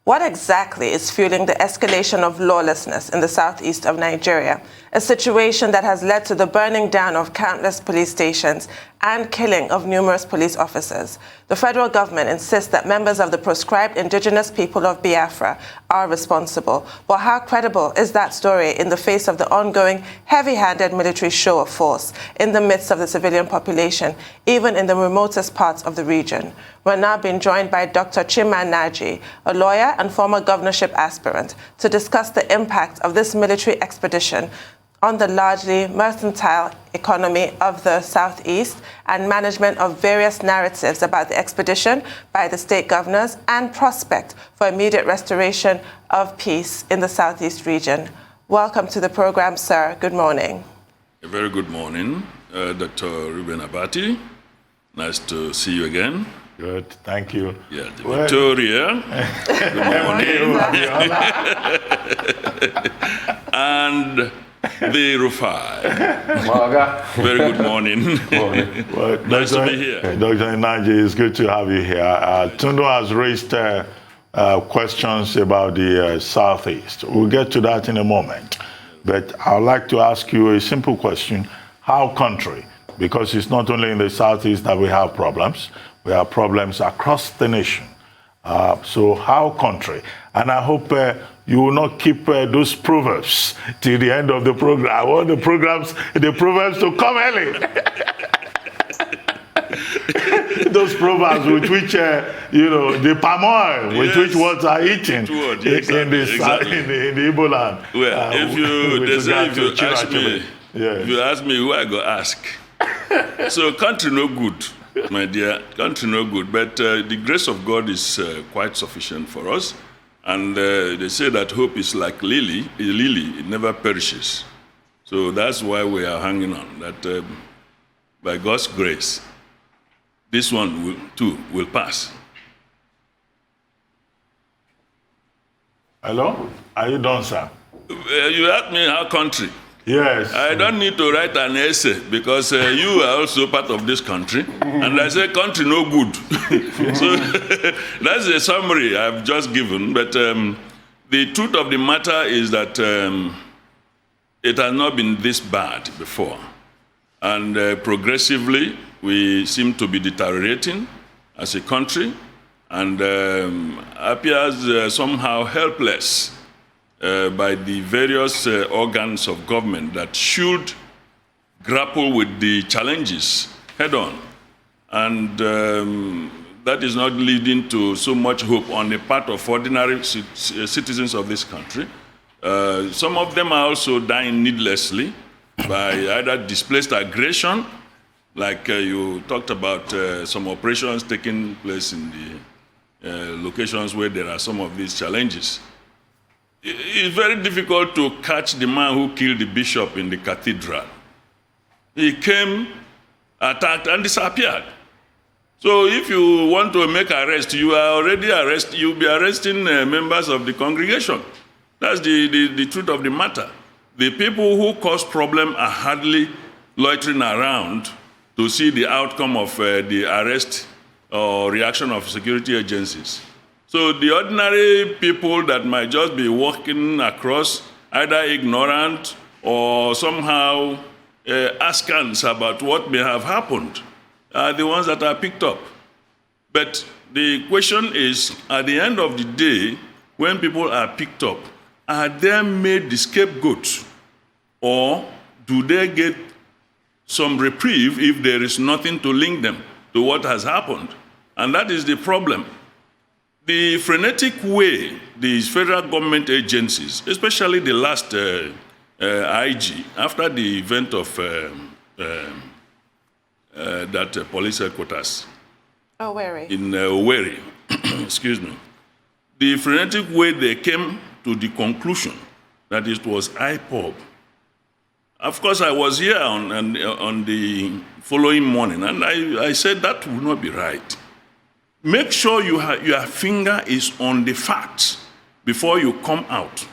What exactly is fueling the escalation of lawlessness in the southeast of Nigeria, a situation that has led to the burning down of countless police stations and killing of numerous police officers? The federal government insists that members of the proscribed indigenous people of Biafra are responsible. But how credible is that story in the face of the ongoing heavy-handed military show of force in the midst of the civilian population, even in the remotest parts of the region? We're now being joined by Dr. Chima Nnaji, a lawyer and former governorship aspirant, to discuss the impact of this military expedition on the largely mercantile economy of the Southeast and management of various narratives about the expedition by the state governors and prospect for immediate restoration of peace in the Southeast region. Welcome to the program, sir. Good morning. A very good morning, Dr. Ruben Abati. Nice to see you again. Good, thank you. Yeah, Victoria. Good morning. And the Rufai. Very good morning. Well, nice to be here. Dr. Nnaji, it's good to have you here. Tundu has raised questions about the Southeast. We'll get to that in a moment. But I'd like to ask you a simple question. How country? Because it's not only in the Southeast that we have problems. We have problems across the nation. So how country? And I hope you will not keep those proverbs till the end of the program. I want the proverbs to come early. Those proverbs with which, the palm oil, with which words are eaten in the Igbo land. Well, if you ask me who I go ask. So country no good, my dear, country no good. But the grace of God is quite sufficient for us. And they say that hope is like a lily, it never perishes. So that's why we are hanging on, that by God's grace, this one will pass. Hello? Are you done, sir? You asked me how country. Yes. I don't need to write an essay because you are also part of this country. And I say country no good. So that's the summary I've just given. But the truth of the matter is that it has not been this bad before. And progressively, we seem to be deteriorating as a country and appears somehow helpless by the various organs of government that should grapple with the challenges head on. And that is not leading to so much hope on the part of ordinary citizens of this country. Some of them are also dying needlessly by either displaced aggression, like you talked about some operations taking place in the locations where there are some of these challenges. It's very difficult to catch the man who killed the bishop in the cathedral. He came, attacked, and disappeared. So if you want to make arrest, you are already arrested. You'll be arresting members of the congregation. That's the truth of the matter. The people who cause problem are hardly loitering around to see the outcome of the arrest or reaction of security agencies. So the ordinary people that might just be walking across, either ignorant or somehow askance about what may have happened, are the ones that are picked up. But the question is, at the end of the day, when people are picked up, are they made the scapegoats? Or do they get some reprieve if there is nothing to link them to what has happened? And that is the problem. The frenetic way these federal government agencies, especially the last IG, after the event of that police headquarters in Owerri, excuse me, the frenetic way they came to the conclusion that it was IPOB. Of course, I was here on the following morning, and I said that would not be right. Make sure your finger is on the facts before you come out.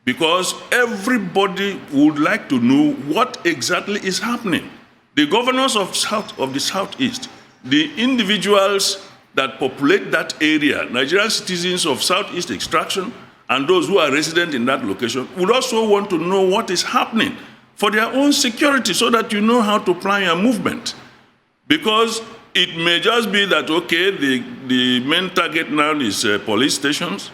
Because everybody would like to know what exactly is happening. The governors of the Southeast, the individuals that populate that area, Nigerian citizens of Southeast extraction and those who are resident in that location, would also want to know what is happening for their own security so that you know how to plan your movement. Because it may just be that, okay, the main target now is police stations.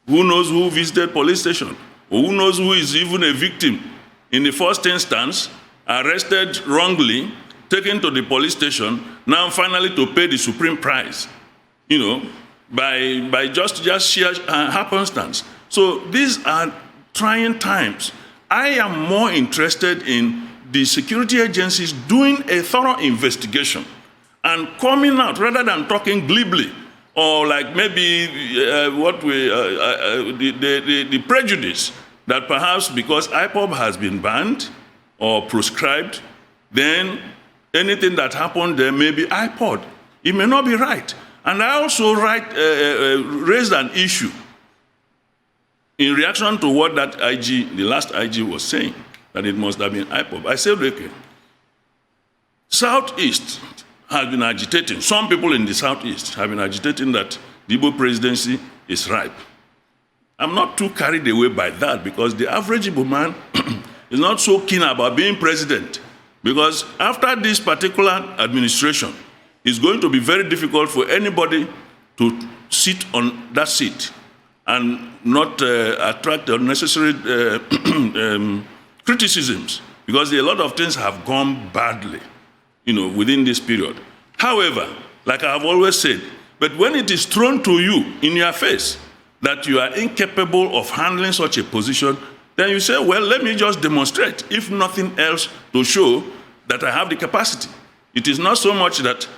Who knows who visited police station? Or who knows who is even a victim in the first instance, arrested wrongly, taken to the police station, now finally to pay the supreme price, by just sheer happenstance. So these are trying times. I am more interested in the security agencies doing a thorough investigation and coming out rather than talking glibly or like maybe the prejudice that perhaps because IPOB has been banned or proscribed, then anything that happened there may be IPOD. It may not be right. And I also raised an issue in reaction to what that IG, the last IG was saying, that it must have been IPOB. I said, okay, Southeast has been agitating, some people in the Southeast have been agitating that the Igbo presidency is ripe. I'm not too carried away by that because the average Igboman is not so keen about being president, because after this particular administration, it's going to be very difficult for anybody to sit on that seat and not attract unnecessary criticisms, because a lot of things have gone badly, within this period. However, like I have always said, but when it is thrown to you in your face that you are incapable of handling such a position, then you say, well, let me just demonstrate, if nothing else, to show that I have the capacity. It is not so much that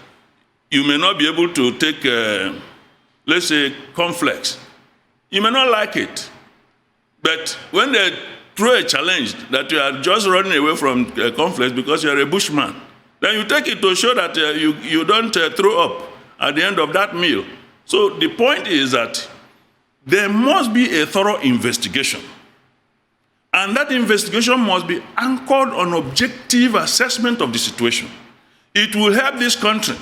you may not be able to take, let's say, cornflakes. You may not like it, but when they throw a challenge that you are just running away from cornflakes because you are a bushman, then you take it to show that you don't throw up at the end of that meal. So the point is that there must be a thorough investigation. And that investigation must be anchored on objective assessment of the situation. It will help this country.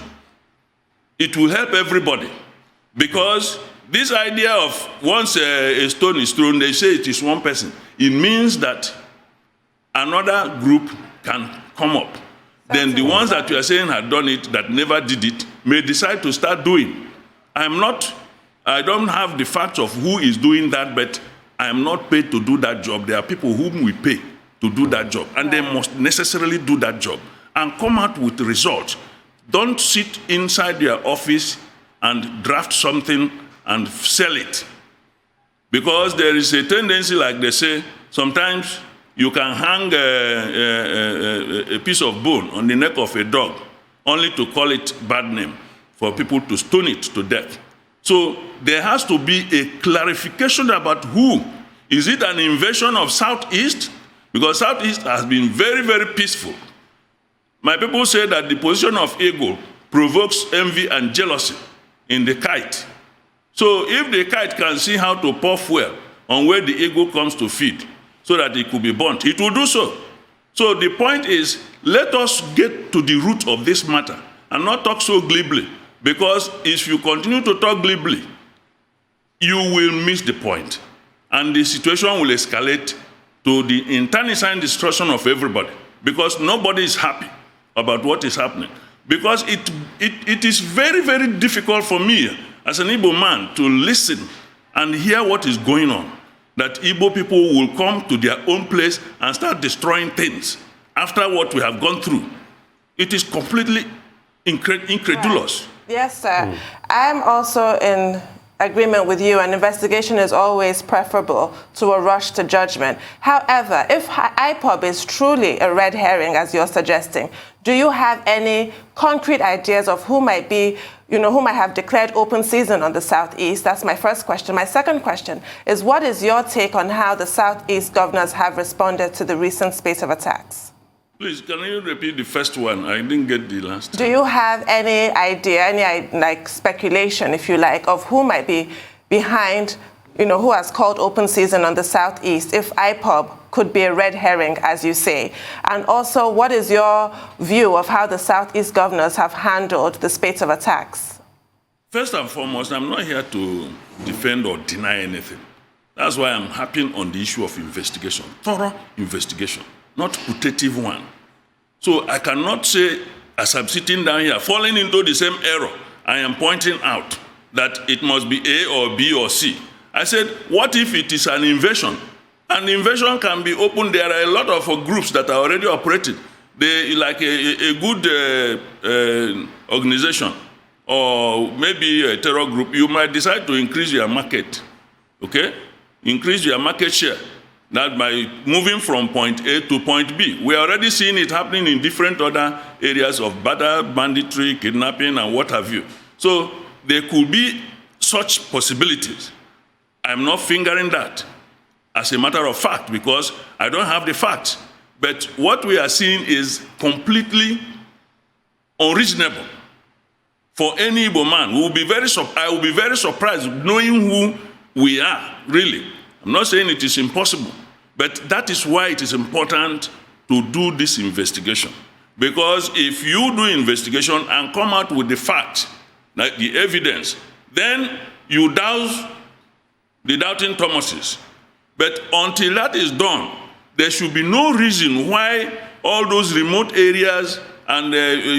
It will help everybody. Because this idea of once a stone is thrown, they say it is one person. It means that another group can come up. Then the ones that you are saying had done it, that never did it, may decide to start doing. I don't have the facts of who is doing that, but I am not paid to do that job. There are people whom we pay to do that job, and they must necessarily do that job and come out with results. Don't sit inside your office and draft something and sell it. Because there is a tendency, like they say, sometimes you can hang a piece of bone on the neck of a dog only to call it bad name for people to stone it to death. So there has to be a clarification about who. Is it an invasion of Southeast? Because Southeast has been very, very peaceful. My people say that the position of eagle provokes envy and jealousy in the kite. So if the kite can see how to pour fuel on where the eagle comes to feed so that it could be burnt, it will do so. So the point is, let us get to the root of this matter and not talk so glibly. Because if you continue to talk glibly, you will miss the point. And the situation will escalate to the internecine destruction of everybody. Because nobody is happy about what is happening. Because it is very, very difficult for me as an Igbo man to listen and hear what is going on. That Igbo people will come to their own place and start destroying things after what we have gone through. It is completely incredulous. Right. Yes, sir. I'm also in agreement with you. An investigation is always preferable to a rush to judgment. However, if IPOB is truly a red herring, as you're suggesting, do you have any concrete ideas of who might be, who might have declared open season on the Southeast? That's my first question. My second question is, what is your take on how the Southeast governors have responded to the recent spate of attacks? Please, can you repeat the first one? I didn't get the last. Do you have any idea, any speculation, if you like, of who might be behind, who has called open season on the Southeast, if IPOB could be a red herring, as you say? And also, what is your view of how the Southeast governors have handled the spate of attacks? First and foremost, I'm not here to defend or deny anything. That's why I'm harping on the issue of investigation, thorough investigation, not putative one. So I cannot say, as I'm sitting down here, falling into the same error, I am pointing out that it must be A or B or C. I said, what if it is an invasion? An invasion can be open. There are a lot of groups that are already operating. They, like a good organization or maybe a terror group, you might decide to increase your market, okay? Increase your market share. That by moving from point A to point B. We are already seeing it happening in different other areas of banditry, kidnapping, and what have you. So there could be such possibilities. I'm not fingering that as a matter of fact because I don't have the facts. But what we are seeing is completely unreasonable for any Igboman. I will be very surprised knowing who we are, really. I'm not saying it is impossible, but that is why it is important to do this investigation. Because if you do investigation and come out with the facts, like the evidence, then you douse the doubting Thomases. But until that is done, there should be no reason why all those remote areas and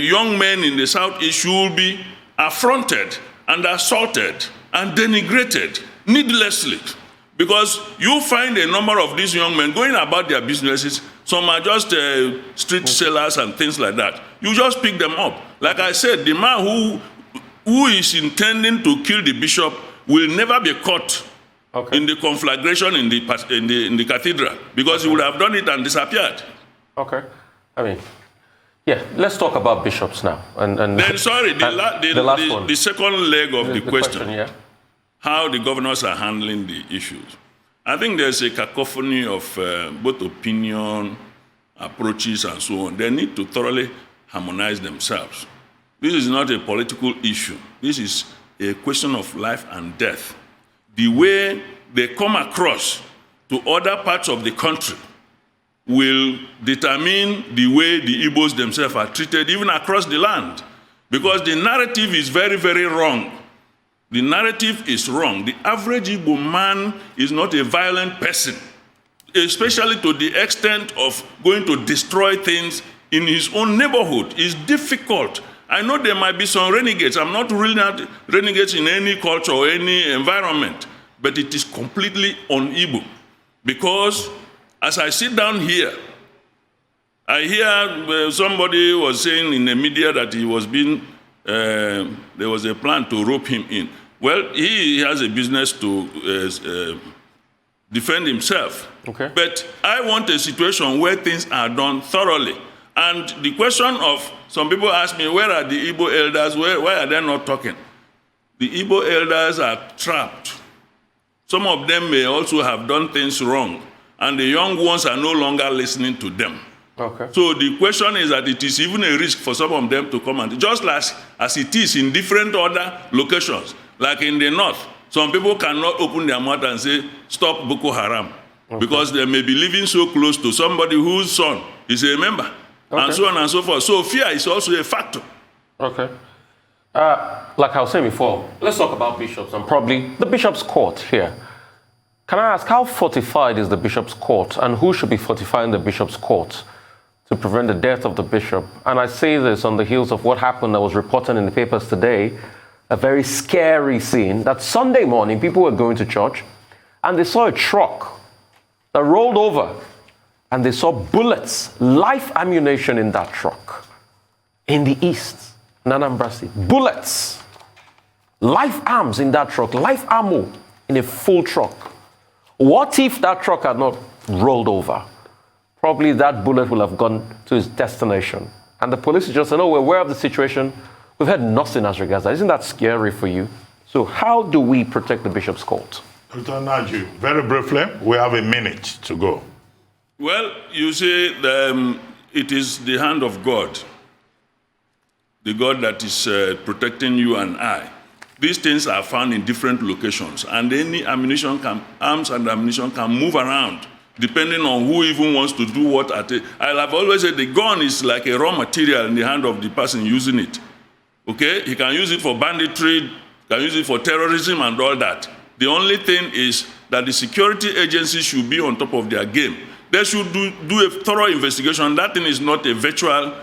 young men in the Southeast should be affronted and assaulted and denigrated needlessly. Because you find a number of these young men going about their businesses. Some are just street sellers and things like that. You just pick them up. Like I said, the man who is intending to kill the bishop will never be caught in the conflagration in the cathedral because he would have done it and disappeared. Okay. I mean, yeah, let's talk about bishops now. And then, sorry, the second leg of the question, yeah. How the governors are handling the issues. I think there's a cacophony of both opinion, approaches, and so on. They need to thoroughly harmonize themselves. This is not a political issue. This is a question of life and death. The way they come across to other parts of the country will determine the way the Igbos themselves are treated, even across the land. Because the narrative is very, very wrong. The narrative is wrong. The average Igbo man is not a violent person, especially to the extent of going to destroy things in his own neighborhood. It's difficult. I know there might be some renegades. I'm not ruling out renegades in any culture or any environment, but it is completely un-Igbo. Because as I sit down here, I hear somebody was saying in the media that he was being there was a plan to rope him in. Well, he has a business to defend himself. Okay. But I want a situation where things are done thoroughly. And the question of, some people ask me, where are the Igbo elders? Why are they not talking? The Igbo elders are trapped. Some of them may also have done things wrong. And the young ones are no longer listening to them. Okay. So the question is that it is even a risk for some of them to come and just as it is in different other locations, like in the north, some people cannot open their mouth and say, stop Boko Haram, because they may be living so close to somebody whose son is a member, and so on and so forth. So fear is also a factor. Okay. Like I was saying before, let's talk about bishops and probably the bishop's court here. Can I ask, how fortified is the bishop's court, and who should be fortifying the bishop's court to prevent the death of the bishop? And I say this on the heels of what happened that was reported in the papers today, a very scary scene, that Sunday morning people were going to church and they saw a truck that rolled over and they saw bullets, live ammunition in that truck in the east, in Anambra State. Bullets, live arms in that truck, live ammo in a full truck. What if that truck had not rolled over? Probably that bullet will have gone to its destination. And the police just said, no, we're aware of the situation. We've had nothing as regards that. Isn't that scary for you? So how do we protect the bishop's court? Dr. Nnaji, very briefly, we have a minute to go. Well, you see, it is the hand of God, the God that is protecting you and I. These things are found in different locations, and any arms and ammunition can move around, depending on who even wants to do what at it. I have always said the gun is like a raw material in the hand of the person using it. Okay? He can use it for banditry, can use it for terrorism and all that. The only thing is that the security agencies should be on top of their game. They should do a thorough investigation. That thing is not a virtual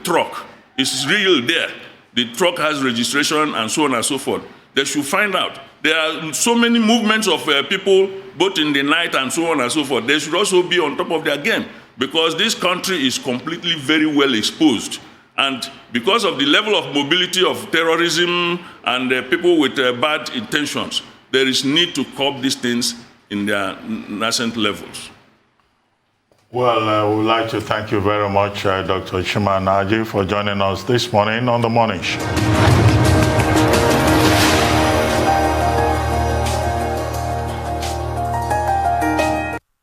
truck. It's real there. The truck has registration and so on and so forth. They should find out. There are so many movements of people, both in the night and so on and so forth. They should also be on top of their game, because this country is completely very well exposed. And because of the level of mobility of terrorism and people with bad intentions, there is need to curb these things in their nascent levels. Well, we'd like to thank you very much, Dr. Chima Nnaji, for joining us this morning on The Morning Show.